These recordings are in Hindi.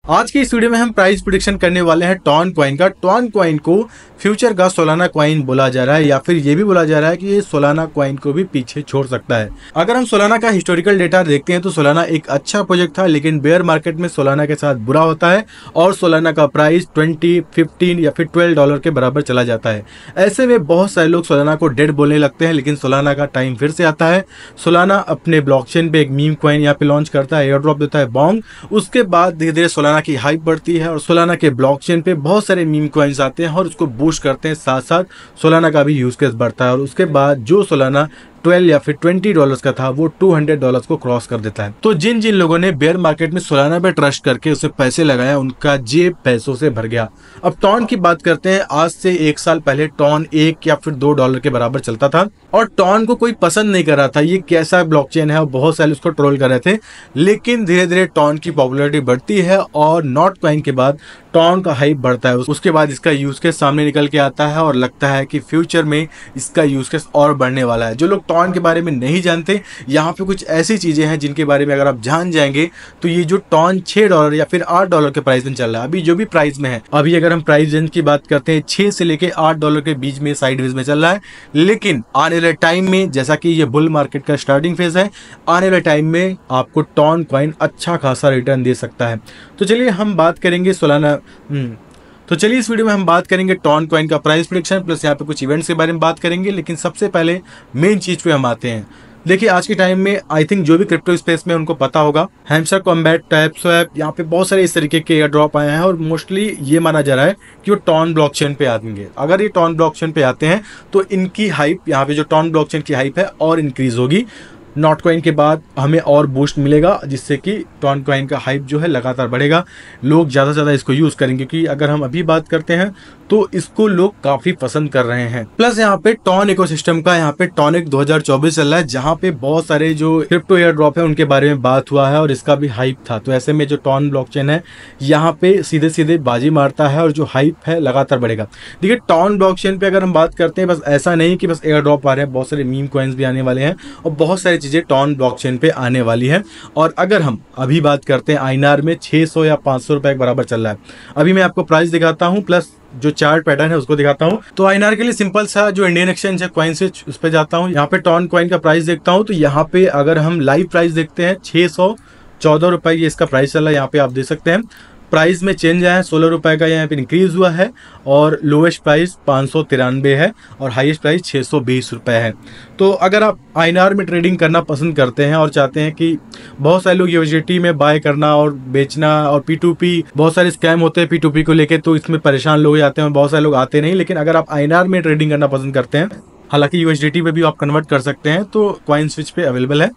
आज की इस वीडियो में हम प्राइस प्रेडिक्शन करने वाले हैं टॉन कॉइन का। टॉन कॉइन को फ्यूचर का सोलाना कॉइन बोला जा रहा है या फिर ये भी बोला जा रहा है कि ये सोलाना कॉइन को भी पीछे छोड़ सकता है। अगर हम सोलाना का हिस्टोरिकल डेटा देखते हैं तो सोलाना एक अच्छा प्रोजेक्ट था, लेकिन बेयर मार्केट में सोलाना के साथ बुरा होता है और सोलाना का प्राइस 20, 15 या फिर $12 के बराबर चला जाता है। ऐसे में बहुत सारे लोग सोलाना को डेड बोलने लगते हैं, लेकिन सोलाना का टाइम फिर से आता है। सोलाना अपने ब्लॉकचेन पे एक मीम कॉइन यहाँ पे लॉन्च करता है, एयर ड्रॉप देता है बॉन्ग। उसके बाद धीरे धीरे सोलाना की हाइप बढ़ती है और सोलाना के ब्लॉकचेन पे बहुत सारे मीम कॉइन्स आते हैं और उसको बूस्ट करते हैं। साथ साथ सोलाना का भी यूज केस बढ़ता है और उसके बाद जो सोलाना 12 या फिर $20 का था वो $200 को क्रॉस कर देता है। तो जिन जिन लोगों ने बेयर मार्केट में सोलाना पे ट्रस्ट करके उसे पैसे लगाया, उनका जेब पैसों से भर गया। अब टॉन की बात करते हैं। आज से 1 साल पहले टॉन $1 या फिर $2 के बराबर चलता था और टॉन को कोई पसंद नहीं कर रहा था, ये कैसा ब्लॉकचेन है और बहुत सारे उसको ट्रोल कर रहे थे। लेकिन धीरे धीरे टॉन की पॉपुलैरिटी बढ़ती है और नॉट कॉइन के बाद टॉन का हाइप बढ़ता है। उसके बाद इसका यूज केस सामने निकल के आता है और लगता है कि फ्यूचर में इसका यूज केस और बढ़ने वाला है। जो लोग टॉन के बारे में नहीं जानते, यहाँ पे कुछ ऐसी चीजें हैं जिनके बारे में अगर आप जान जाएंगे तो ये जो टॉन $6 या फिर $8 के प्राइस में चल रहा है, अभी जो भी प्राइस में है, अभी अगर हम प्राइस रेंज की बात करते हैं 6 से लेके $8 के बीच में साइडवेज में चल रहा है। लेकिन आने वाले टाइम में, जैसा कि ये बुल मार्केट का स्टार्टिंग फेज है, आने वाले टाइम में आपको टॉन कॉइन अच्छा खासा रिटर्न दे सकता है। तो चलिए हम बात करेंगे सोलाना तो चलिए इस वीडियो में हम बात करेंगे टॉन कॉइन का प्राइस प्रेडिक्शन प्लस यहाँ पे कुछ इवेंट्स के बारे में बात करेंगे। लेकिन सबसे पहले मेन चीज पे हम आते हैं। देखिए आज के टाइम में आई थिंक जो भी क्रिप्टो स्पेस में उनको पता होगा, हैमस्टर कॉम्बैट, टैप स्वैप, यहाँ पे बहुत सारे इस तरीके के एयर ड्रॉप आए हैं और मोस्टली ये माना जा रहा है कि वो टॉन ब्लॉकचेन पे आएंगे। अगर ये टॉन ब्लॉकचेन पे आते हैं तो इनकी हाइप, यहाँ पे जो टॉन ब्लॉकचेन की हाइप है और इंक्रीज होगी। नॉट कॉइन के बाद हमें और बूस्ट मिलेगा, जिससे कि टॉन कॉइन का हाइप जो है लगातार बढ़ेगा। लोग ज़्यादा से ज़्यादा इसको यूज़ करेंगे क्योंकि अगर हम अभी बात करते हैं तो इसको लोग काफ़ी पसंद कर रहे हैं। प्लस यहाँ पे टॉन इकोसिस्टम का यहाँ पे टॉनिक 2024 चल रहा है, जहाँ पे बहुत सारे जो क्रिप्टो एयर ड्रॉप है उनके बारे में बात हुआ है और इसका भी हाइप था। तो ऐसे में जो टॉन ब्लॉकचेन है यहाँ पे सीधे सीधे बाजी मारता है और जो हाइप है लगातार बढ़ेगा। देखिए टॉन ब्लॉकचेन पे अगर हम बात करते हैं, बस ऐसा नहीं कि बस एयर ड्रॉप आ रहे हैं, बहुत सारे मीम कॉइन्स भी आने वाले हैं और बहुत सारी चीजें टॉन ब्लॉकचेन पे आने वाली है। और अगर हम अभी बात करते हैं INR में 600 या 500 रुपए के बराबर चल रहा है। अभी मैं आपको प्राइस दिखाता हूँ प्लस जो चार्ट पैटर्न है उसको दिखाता हूँ। तो INR के लिए सिंपल सा जो इंडियन एक्सचेंज है कॉइन स्विच, उस पर जाता हूँ। यहाँ पे टॉन कॉइन का प्राइस देखता हूँ तो यहाँ पे अगर हम लाइव प्राइस देखते हैं 614 रुपए ये इसका प्राइस चल रहा है। यहाँ पे आप देख सकते हैं प्राइस में चेंज आया है, 16 रुपए का यहाँ पे इंक्रीज हुआ है और लोवेस्ट प्राइस 593 है और हाईएस्ट प्राइस 620 रुपए है। तो अगर आप INR में ट्रेडिंग करना पसंद करते हैं और चाहते हैं कि बहुत सारे लोग USDT में बाय करना और बेचना और P2P बहुत सारे स्कैम होते हैं P2P को लेके, तो इसमें परेशान लोग आते हैं, बहुत सारे लोग आते नहीं। लेकिन अगर आप INR में ट्रेडिंग करना पसंद करते हैं, हालांकि USDT पे भी आप कन्वर्ट कर सकते हैं, तो कॉइन स्विच पे अवेलेबल है।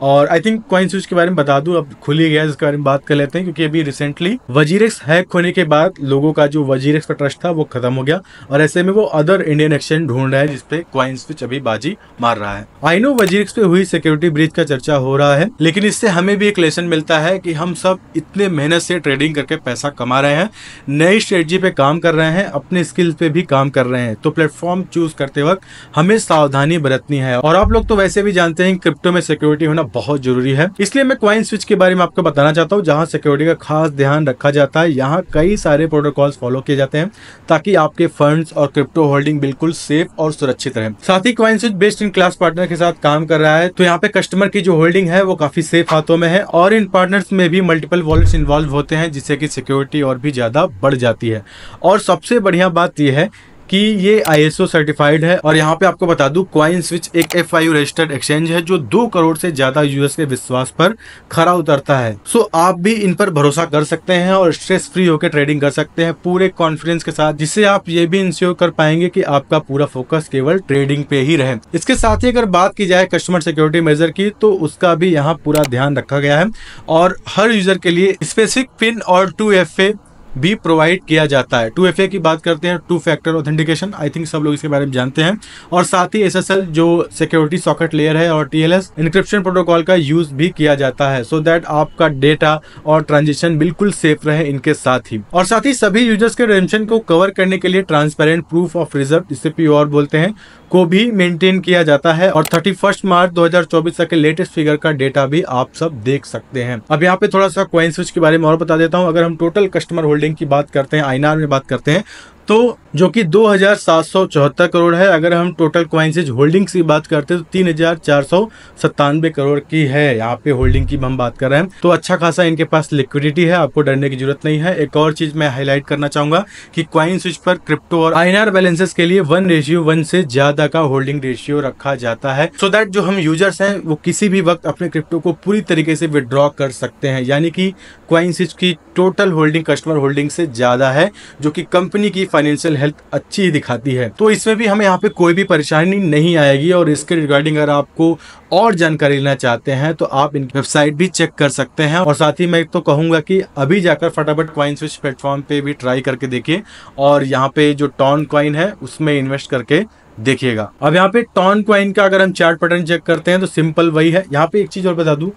और आई थिंक कॉइन स्विच के बारे में बता दूं, अब खुल ही गया, इसके बारे में बात कर लेते हैं क्योंकि अभी रिसेंटली वजीरेक्स हैक होने के बाद लोगों का जो वजीरेक्स पर ट्रस्ट था वो खत्म हो गया और ऐसे में वो अदर इंडियन एक्सचेंज ढूंढ रहा है जिसपे कॉइन स्विच अभी बाजी मार रहा है। आई नो वजीरेक्स पे हुई सिक्योरिटी ब्रीच का चर्चा हो रहा है, लेकिन इससे हमें भी एक लेसन मिलता है कि हम सब इतने मेहनत से ट्रेडिंग करके पैसा कमा रहे हैं, नई स्ट्रेटजी पे काम कर रहे हैं, अपने स्किल्स पे भी काम कर रहे हैं, तो प्लेटफॉर्म चूज करते वक्त हमें सावधानी बरतनी है। और आप लोग तो वैसे भी जानते हैं क्रिप्टो में सिक्योरिटी होना बहुत जरूरी है, इसलिए मैं कॉइन स्विच के बारे में आपको बताना चाहता हूं, जहां सिक्योरिटी का खास ध्यान रखा जाता है। यहां कई सारे प्रोटोकॉल्स फॉलो किए जाते हैं ताकि आपके फंड्स और क्रिप्टो होल्डिंग बिल्कुल सेफ और सुरक्षित रहे। साथ ही CoinSwitch best in class partner के साथ काम कर रहा है, तो यहाँ पे कस्टमर की जो होल्डिंग है वो काफी सेफ हाथों में है और इन पार्टनर्स में भी मल्टीपल वॉलेट्स इन्वॉल्व होते हैं, जिससे कि सिक्योरिटी और भी ज्यादा बढ़ जाती है। और सबसे बढ़िया बात यह है कि ये ISO सर्टिफाइड है और यहाँ पे आपको बता दूं कॉइन स्विच एक FIU रजिस्टर्ड एक्सचेंज है जो 2 करोड़ से ज्यादा यूजर्स के विश्वास पर खरा उतरता है। सो आप भी इन पर भरोसा कर सकते हैं और स्ट्रेस फ्री होकर ट्रेडिंग कर सकते हैं पूरे कॉन्फिडेंस के साथ, जिससे आप ये भी इंश्योर कर पाएंगे कि आपका पूरा फोकस केवल ट्रेडिंग पे ही रहे। इसके साथ ही अगर बात की जाए कस्टमर सिक्योरिटी मेजर की, तो उसका भी यहाँ पूरा ध्यान रखा गया है और हर यूजर के लिए स्पेसिफिक पिन और 2FA भी प्रोवाइड किया जाता है। 2FA की बात करते हैं, two factor authentication, I think सब लोग इसके बारे में जानते हैं। और साथ ही SSL जो सिक्योरिटी सॉकेट लेयर है और TLS इंक्रिप्शन प्रोटोकॉल का यूज भी किया जाता है, सो दैट आपका डेटा और ट्रांजेक्शन बिल्कुल सेफ रहे इनके साथ ही। और साथ ही सभी यूजर्स के रेडेम्पशन को कवर करने के लिए ट्रांसपेरेंट प्रूफ ऑफ रिजर्व, जिसे POR बोलते हैं, को भी मेंटेन किया जाता है। और 31 मार्च 2024 तक के लेटेस्ट फिगर का डेटा भी आप सब देख सकते हैं। अब यहाँ पे थोड़ा सा कॉइन स्विच के बारे में और बता देता हूँ। अगर हम टोटल कस्टमर होल्डिंग की बात करते हैं, INR में बात करते हैं, तो जो कि 2774 करोड़ है। अगर हम टोटल कॉइन्स होल्डिंग्स की बात करते हैं तो 3497 करोड़ की है। यहाँ पे होल्डिंग की हम बात कर रहे हैं, तो अच्छा खासा इनके पास लिक्विडिटी है, आपको डरने की जरूरत नहीं है। एक और चीज मैं हाईलाइट करना चाहूंगा कि कॉइन स्विच पर क्रिप्टो और INR बैलेंसेस के लिए 1:1 से ज्यादा का होल्डिंग रेशियो रखा जाता है, सो दैट जो हम यूजर्स हैं वो किसी भी वक्त अपने क्रिप्टो को पूरी तरीके से विड्रॉ कर सकते हैं। यानी कि कॉइन स्विच की टोटल होल्डिंग कस्टमर होल्डिंग से ज्यादा है, जो कि कंपनी की फाइनेंशियल हेल्थ अच्छी दिखाती है। तो इसमें भी हमें यहाँ पे कोई भी परेशानी नहीं आएगी। और इसके रिगार्डिंग अगर आपको और जानकारी लेना चाहते हैं तो आप इनकी वेबसाइट भी चेक कर सकते हैं। और साथ ही मैं तो कहूंगा कि अभी जाकर फटाफट कॉइन स्विच प्लेटफॉर्म पे भी ट्राई करके देखिए और यहाँ पे जो टॉन कॉइन है उसमें इन्वेस्ट करके देखिएगा। अब यहाँ पे टॉन कॉइन का अगर हम चार्ट पैटर्न चेक करते हैं तो सिंपल वही है। यहाँ पे एक चीज और बता दूं,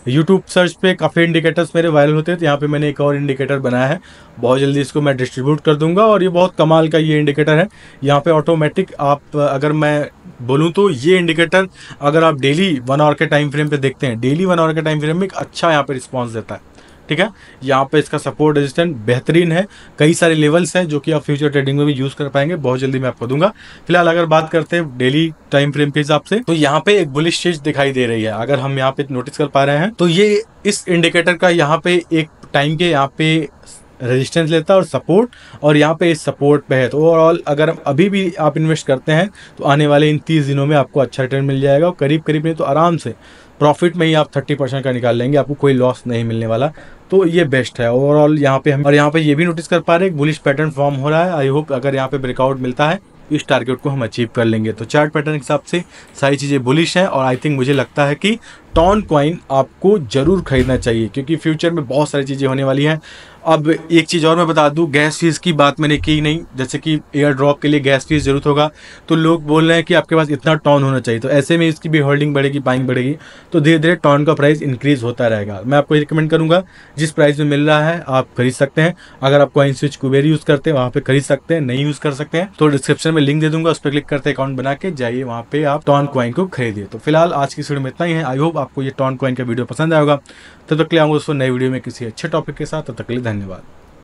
यूट्यूब सर्च पे काफ़ी इंडिकेटर्स मेरे वायरल होते हैं, तो यहाँ पे मैंने एक और इंडिकेटर बनाया है, बहुत जल्दी इसको मैं डिस्ट्रीब्यूट कर दूंगा। और ये बहुत कमाल का ये इंडिकेटर है। यहाँ पे ऑटोमेटिक आप अगर मैं बोलूँ तो ये इंडिकेटर अगर आप डेली 1 आवर के टाइम फ्रेम पे देखते हैं, डेली 1 आवर के टाइम फ्रेम में एक अच्छा यहाँ पे रिस्पॉन्स देता है। ठीक है, यहाँ पे इसका सपोर्ट रेजिस्टेंस बेहतरीन है, कई सारे लेवल्स हैं जो कि आप फ्यूचर ट्रेडिंग में भी यूज कर पाएंगे, बहुत जल्दी मैं आपको दूंगा। फिलहाल अगर बात करते हैं डेली टाइम फ्रेम के हिसाब से, तो यहाँ पे एक बुलिश चीज दिखाई दे रही है। अगर हम यहाँ पे नोटिस कर पा रहे हैं तो ये इस इंडिकेटर का यहाँ पे एक टाइम के यहाँ पे रेजिस्टेंस लेता है और सपोर्ट, और यहाँ पे इस सपोर्ट पे है। तो ओवरऑल अगर अभी भी आप इन्वेस्ट करते हैं तो आने वाले इन 30 दिनों में आपको अच्छा रिटर्न मिल जाएगा। और करीब करीब नहीं तो आराम से प्रॉफिट में ही आप 30% का निकाल लेंगे, आपको कोई लॉस नहीं मिलने वाला। तो ये बेस्ट है ओवरऑल यहाँ पे हम। और यहाँ पे ये भी नोटिस कर पा रहे हैं बुलिश पैटर्न फॉर्म हो रहा है। आई होप अगर यहाँ पे ब्रेकआउट मिलता है इस टारगेट को हम अचीव कर लेंगे। तो चार्ट पैटर्न के हिसाब से सारी चीज़ें बुलिश हैं और आई थिंक मुझे लगता है कि टॉन कॉइन आपको जरूर खरीदना चाहिए, क्योंकि फ्यूचर में बहुत सारी चीज़ें होने वाली हैं। अब एक चीज़ और मैं बता दूं, गैस फीस की बात मैंने की नहीं, जैसे कि एयर ड्रॉप के लिए गैस फीस जरूरत होगा, तो लोग बोल रहे हैं कि आपके पास इतना टॉन होना चाहिए। तो ऐसे में इसकी भी होल्डिंग बढ़ेगी, बाइंग बढ़ेगी, तो धीरे धीरे टॉन का प्राइस इंक्रीज होता रहेगा। मैं आपको रिकमेंड करूंगा जिस प्राइस में मिल रहा है आप खरीद सकते हैं। अगर आप कॉइन स्विच कुबेर यूज़ करते हैं वहाँ पे खरीद सकते हैं, नहीं यूज़ कर सकते हैं तो डिस्क्रिप्शन में लिंक दे दूंगा, उस पर क्लिक करते अकाउंट बना के जाइए, वहाँ पे आप टॉन कॉइन को खरीदिए। तो फिलहाल आज की वीडियो में इतना ही है। आई होप आपको ये टॉन कॉइन का वीडियो पसंद आएगा। तब तक के लिए आऊँगा दोस्तों नई वीडियो में किसी अच्छे टॉपिक के साथ। तब तक के लिए धन्यवाद।